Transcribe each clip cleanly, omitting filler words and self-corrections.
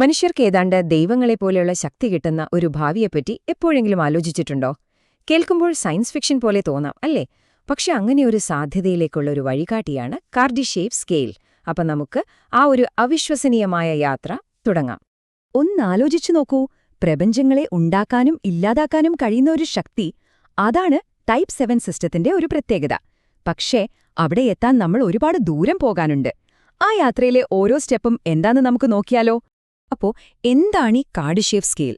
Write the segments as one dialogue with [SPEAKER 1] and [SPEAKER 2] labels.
[SPEAKER 1] മനുഷ്യർക്ക് ഏതാണ്ട് ദൈവങ്ങളെപ്പോലെയുള്ള ശക്തി കിട്ടുന്ന ഒരു ഭാവിയെപ്പറ്റി എപ്പോഴെങ്കിലും ആലോചിച്ചിട്ടുണ്ടോ? കേൾക്കുമ്പോൾ സയൻസ് ഫിക്ഷൻ പോലെ തോന്നാം, അല്ലേ? പക്ഷെ അങ്ങനെയൊരു സാധ്യതയിലേക്കുള്ള ഒരു വഴികാട്ടിയാണ് കാർഡിഷേവ് സ്കെയിൽ. അപ്പം നമുക്ക് ആ ഒരു അവിശ്വസനീയമായ യാത്ര തുടങ്ങാം.
[SPEAKER 2] ഒന്നാലോചിച്ചു നോക്കൂ, പ്രപഞ്ചങ്ങളെ ഉണ്ടാക്കാനും ഇല്ലാതാക്കാനും കഴിയുന്ന ഒരു ശക്തി. അതാണ് ടൈപ്പ് 7 സിസ്റ്റത്തിന്റെ ഒരു പ്രത്യേകത. പക്ഷേ അവിടെ എത്താൻ നമ്മൾ ഒരുപാട് ദൂരം പോകാനുണ്ട്. ആ യാത്രയിലെ ഓരോ സ്റ്റെപ്പും എന്താന്ന് നമുക്ക് നോക്കിയാലോ? അപ്പോ എന്താണീ കാർഡിഷേവ് സ്കെയിൽ?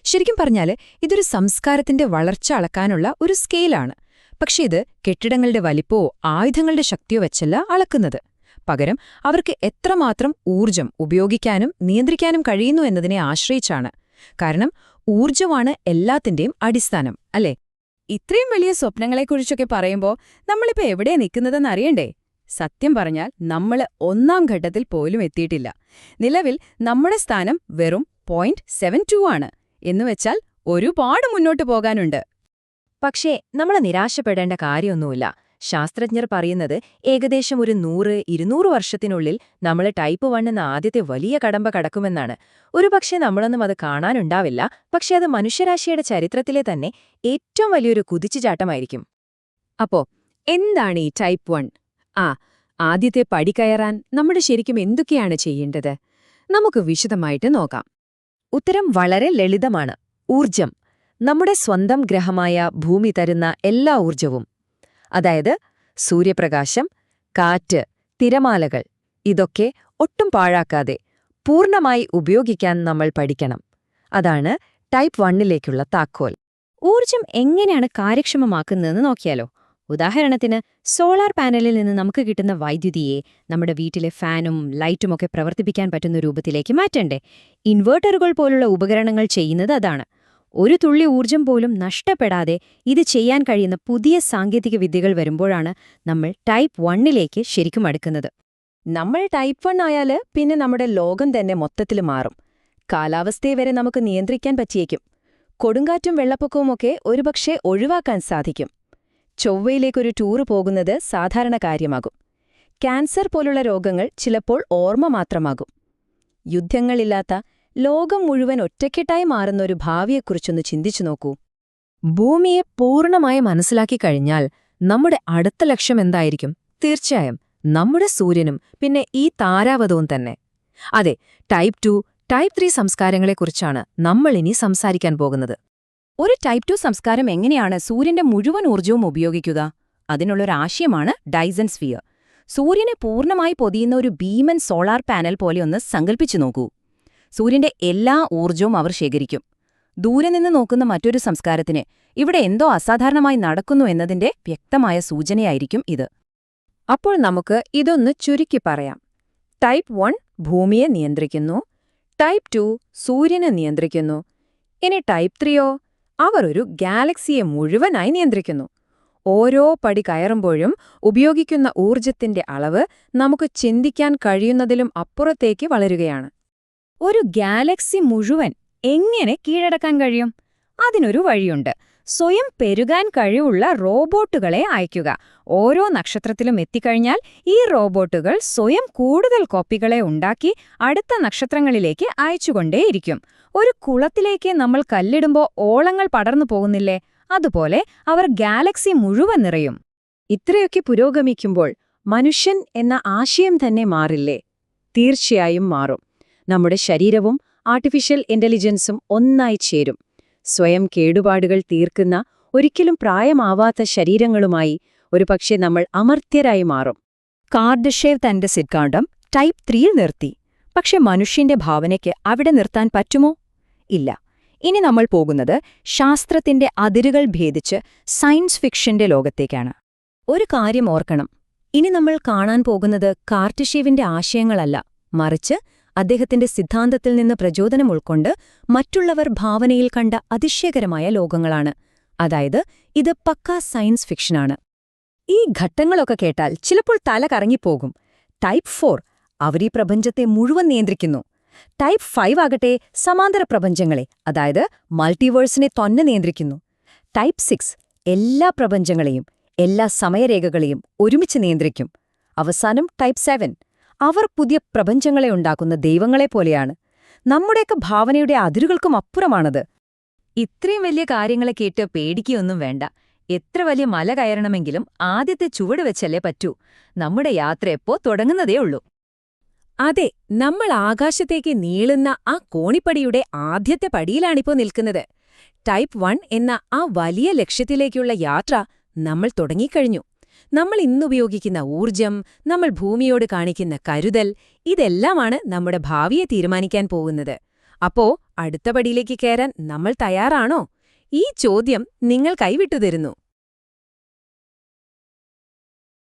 [SPEAKER 2] ശരിക്കും പറഞ്ഞാല് ഇതൊരു സംസ്കാരത്തിന്റെ വളർച്ച അളക്കാനുള്ള ഒരു സ്കെയിലാണ്. പക്ഷേ ഇത് കെട്ടിടങ്ങളുടെ വലിപ്പമോ ആയുധങ്ങളുടെ ശക്തിയോ വെച്ചല്ല അളക്കുന്നത്. പകരം അവർക്ക് എത്രമാത്രം ഊർജം ഉപയോഗിക്കാനും നിയന്ത്രിക്കാനും കഴിയുന്നു എന്നതിനെ ആശ്രയിച്ചാണ്. കാരണം ഊർജമാണ് എല്ലാത്തിന്റെയും അടിസ്ഥാനം, അല്ലേ?
[SPEAKER 3] ഇത്രയും വലിയ സ്വപ്നങ്ങളെക്കുറിച്ചൊക്കെ പറയുമ്പോൾ നമ്മളിപ്പോ എവിടെയാ നിൽക്കുന്നതെന്ന് അറിയണ്ടേ? സത്യം പറഞ്ഞാൽ നമ്മള് 1-ാം ഘട്ടത്തിൽ പോലും എത്തിയിട്ടില്ല. നിലവിൽ നമ്മുടെ സ്ഥാനം വെറും 0.72 ആണ്. എന്നുവെച്ചാൽ ഒരുപാട് മുന്നോട്ട് പോകാനുണ്ട്.
[SPEAKER 1] പക്ഷേ നമ്മൾ നിരാശപ്പെടേണ്ട കാര്യമൊന്നുമില്ല. ശാസ്ത്രജ്ഞർ പറയുന്നത് ഏകദേശം ഒരു 100-200 വർഷത്തിനുള്ളിൽ നമ്മൾ ടൈപ്പ് 1 എന്ന ആദ്യത്തെ വലിയ കടമ്പ കടക്കുമെന്നാണ്. ഒരുപക്ഷെ നമ്മളൊന്നും അത് കാണാനുണ്ടാവില്ല, പക്ഷെ അത് മനുഷ്യരാശിയുടെ ചരിത്രത്തിലെ തന്നെ ഏറ്റവും വലിയൊരു കുതിച്ചുചാട്ടമായിരിക്കും.
[SPEAKER 2] അപ്പോ എന്താണ് ഈ ടൈപ്പ് 1? ആദ്യത്തെ പടി കയറാൻ നമ്മൾ ശരിക്കും എന്തൊക്കെയാണ് ചെയ്യേണ്ടത്? നമുക്ക് വിശദമായിട്ട് നോക്കാം.
[SPEAKER 1] ഉത്തരം വളരെ ലളിതമാണ്. ഊർജം. നമ്മുടെ സ്വന്തം ഗ്രഹമായ ഭൂമി തരുന്ന എല്ലാ ഊർജവും, അതായത് സൂര്യപ്രകാശം, കാറ്റ്, തിരമാലകൾ, ഇതൊക്കെ ഒട്ടും പാഴാക്കാതെ പൂർണ്ണമായി ഉപയോഗിക്കാൻ നമ്മൾ പഠിക്കണം. അതാണ് ടൈപ്പ് 1ലേക്കുള്ള താക്കോൽ.
[SPEAKER 2] ഊർജം എങ്ങനെയാണ് കാര്യക്ഷമമാക്കുന്നതെന്ന് നോക്കിയാലോ? ഉദാഹരണത്തിന്, സോളാർ പാനലിൽ നിന്ന് നമുക്ക് കിട്ടുന്ന വൈദ്യുതിയെ നമ്മുടെ വീട്ടിലെ ഫാനും ലൈറ്റുമൊക്കെ പ്രവർത്തിപ്പിക്കാൻ പറ്റുന്ന രൂപത്തിലേക്ക് മാറ്റണ്ടേ? ഇൻവെർട്ടറുകൾ പോലുള്ള ഉപകരണങ്ങൾ ചെയ്യുന്നത് അതാണ്. ഒരു തുള്ളി ഊർജം പോലും നഷ്ടപ്പെടാതെ ഇത് ചെയ്യാൻ കഴിയുന്ന പുതിയ സാങ്കേതിക വിദ്യകൾ വരുമ്പോഴാണ് നമ്മൾ ടൈപ്പ് 1ലേക്ക് ശരിക്കും അടുക്കുന്നത്.
[SPEAKER 1] നമ്മൾ ടൈപ്പ് 1 ആയാല് പിന്നെ നമ്മുടെ ലോകം തന്നെ മൊത്തത്തിൽ മാറും. കാലാവസ്ഥയെ വരെ നമുക്ക് നിയന്ത്രിക്കാൻ പറ്റിയേക്കും. കൊടുങ്കാറ്റും വെള്ളപ്പൊക്കവുമൊക്കെ ഒരുപക്ഷെ ഒഴിവാക്കാൻ സാധിക്കും. ചൊവ്വയിലേക്കൊരു ടൂറ് പോകുന്നത് സാധാരണ കാര്യമാകും. ക്യാൻസർ പോലുള്ള രോഗങ്ങൾ ചിലപ്പോൾ ഓർമ്മ മാത്രമാകും. യുദ്ധങ്ങളില്ലാത്ത, ലോകം മുഴുവൻ ഒറ്റക്കെട്ടായി മാറുന്നൊരു ഭാവിയെക്കുറിച്ചൊന്ന് ചിന്തിച്ചു നോക്കൂ.
[SPEAKER 2] ഭൂമിയെ പൂർണ്ണമായി മനസ്സിലാക്കി കഴിഞ്ഞാൽ നമ്മുടെ അടുത്ത ലക്ഷ്യം എന്തായിരിക്കും? തീർച്ചയായും നമ്മുടെ സൂര്യനും പിന്നെ ഈ താരാവതവും തന്നെ. അതെ, ടൈപ്പ് 2, ടൈപ്പ് 3 സംസ്കാരങ്ങളെക്കുറിച്ചാണ് നമ്മളിനി സംസാരിക്കാൻ പോകുന്നത്.
[SPEAKER 3] ഒരു ടൈപ്പ് 2 സംസ്കാരം എങ്ങനെയാണ് സൂര്യന്റെ മുഴുവൻ ഊർജവും ഉപയോഗിക്കുക? അതിനുള്ളൊരാശയമാണ് ഡൈസൺ സ്ഫിയർ. സൂര്യനെ പൂർണ്ണമായി പൊതിയുന്ന ഒരു ഭീമൻ സോളാർ പാനൽ പോലെയൊന്ന് സങ്കൽപ്പിച്ചു നോക്കൂ. സൂര്യന്റെ എല്ലാ ഊർജവും അവർ ശേഖരിക്കും. ദൂരെ നിന്ന് നോക്കുന്ന മറ്റൊരു സംസ്കാരത്തിന് ഇവിടെ എന്തോ അസാധാരണമായി നടക്കുന്നു എന്നതിന്റെ വ്യക്തമായ സൂചനയായിരിക്കും ഇത്.
[SPEAKER 1] അപ്പോൾ നമുക്ക് ഇതൊന്ന് ചുരുക്കി പറയാം. ടൈപ്പ് 1 ഭൂമിയെ നിയന്ത്രിക്കുന്നു, ടൈപ്പ് 2 സൂര്യനെ നിയന്ത്രിക്കുന്നു. ഇനി ടൈപ്പ് 3യോ? അവർ ഒരു ഗാലക്സിയെ മുഴുവനായി നിയന്ത്രിക്കുന്നു. ഓരോ പടി കയറുമ്പോഴും ഉപയോഗിക്കുന്ന ഊർജത്തിന്റെ അളവ് നമുക്ക് ചിന്തിക്കാൻ കഴിയുന്നതിലും അപ്പുറത്തേക്ക് വളരുകയാണ്.
[SPEAKER 3] ഒരു ഗാലക്സി മുഴുവൻ എങ്ങനെ കീഴടക്കാൻ കഴിയും? അതിനൊരു വഴിയുണ്ട്. സ്വയം പെരുകാൻ കഴിവുള്ള റോബോട്ടുകളെ അയക്കുക. ഓരോ നക്ഷത്രത്തിലും എത്തിക്കഴിഞ്ഞാൽ ഈ റോബോട്ടുകൾ സ്വയം കൂടുതൽ കോപ്പികളെ ഉണ്ടാക്കി അടുത്ത നക്ഷത്രങ്ങളിലേക്ക് അയച്ചുകൊണ്ടേയിരിക്കും. ഒരു കുളത്തിലേക്ക് നമ്മൾ കല്ലിടുമ്പോൾ ഓളങ്ങൾ പടർന്നു പോകുന്നില്ലേ? അതുപോലെ അവർ ഗാലക്സി മുഴുവൻ നിറയും.
[SPEAKER 1] ഇത്രയൊക്കെ പുരോഗമിക്കുമ്പോൾ മനുഷ്യൻ എന്ന ആശയം തന്നെ മാറില്ലേ? തീർച്ചയായും മാറും. നമ്മുടെ ശരീരവും ആർട്ടിഫിഷ്യൽ ഇന്റലിജൻസും ഒന്നായി ചേരും. സ്വയം കേടുപാടുകൾ തീർക്കുന്ന, ഒരിക്കലും പ്രായമാവാത്ത ശരീരങ്ങളുമായി ഒരുപക്ഷെ നമ്മൾ അമർത്യരായി മാറും.
[SPEAKER 2] കാർഡിഷേവ് തന്റെ സിദ്ധാന്തം ടൈപ്പ് 3ൽ നിർത്തി. പക്ഷെ മനുഷ്യന്റെ ഭാവനയ്ക്ക് അവിടെ നിർത്താൻ പറ്റുമോ? ഇല്ല. ഇനി നമ്മൾ പോകുന്നത് ശാസ്ത്രത്തിന്റെ അതിരുകൾ ഭേദിച്ച് സയൻസ് ഫിക്ഷന്റെ ലോകത്തേക്കാണ്. ഒരു കാര്യം ഓർക്കണം, ഇനി നമ്മൾ കാണാൻ പോകുന്നത് കാർഡിഷേവിന്റെ ആശയങ്ങളല്ല, മറിച്ച് അദ്ദേഹത്തിന്റെ സിദ്ധാന്തത്തിൽ നിന്ന് പ്രചോദനം ഉൾക്കൊണ്ട് മറ്റുള്ളവർ ഭാവനയിൽ കണ്ട അതിശയകരമായ ലോകങ്ങളാണ്. അതായത് ഇത് പക്കാ സയൻസ് ഫിക്ഷനാണ്. ഈ ഘട്ടങ്ങളൊക്കെ കേട്ടാൽ ചിലപ്പോൾ തല കറങ്ങിപ്പോകും. ടൈപ്പ് 4 അവരീ പ്രപഞ്ചത്തെ മുഴുവൻ നിയന്ത്രിക്കുന്നു. ടൈപ്പ് 5 ആകട്ടെ സമാന്തര പ്രപഞ്ചങ്ങളെ, അതായത് മൾട്ടിവേഴ്സിനെ തന്നെ നിയന്ത്രിക്കുന്നു. ടൈപ്പ് 6 എല്ലാ പ്രപഞ്ചങ്ങളെയും എല്ലാ സമയരേഖകളെയും ഒരുമിച്ച് നിയന്ത്രിക്കും. അവസാനം ടൈപ്പ് 7 അവർ പുതിയ പ്രപഞ്ചങ്ങളെ ഉണ്ടാക്കുന്ന ദൈവങ്ങളെപ്പോലെയാണ്. നമ്മുടെയൊക്കെ ഭാവനയുടെ അതിരുകൾക്കും അപ്പുറമാണത്.
[SPEAKER 3] ഇത്രയും വലിയ കാര്യങ്ങളെ കേട്ട് പേടിക്കുകയൊന്നും വേണ്ട. എത്ര വലിയ മല കയറണമെങ്കിലും ആദ്യത്തെ ചുവട് വെച്ചല്ലേ പറ്റൂ. നമ്മുടെ യാത്ര എപ്പോ തുടങ്ങുന്നതേ ഉള്ളൂ.
[SPEAKER 1] അതെ, നമ്മൾ ആകാശത്തേക്ക് നീളുന്ന ആ കോണിപ്പടിയുടെ ആദ്യത്തെ പടിയിലാണിപ്പോ നിൽക്കുന്നത്. ടൈപ്പ് 1 എന്ന ആ വലിയ ലക്ഷ്യത്തിലേക്കുള്ള യാത്ര നമ്മൾ തുടങ്ങിക്കഴിഞ്ഞു. നമ്മൾ ഇന്നുപയോഗിക്കുന്ന ഊർജം, നമ്മൾ ഭൂമിയോട് കാണിക്കുന്ന കരുതൽ, ഇതെല്ലാമാണ് നമ്മുടെ ഭാവിയെ തീരുമാനിക്കാൻ പോകുന്നത്. അപ്പോ അടുത്ത പടിയിലേക്ക് കയറാൻ നമ്മൾ തയ്യാറാണോ? ഈ ചോദ്യം നിങ്ങൾ കൈവിട്ടുതരുന്നു.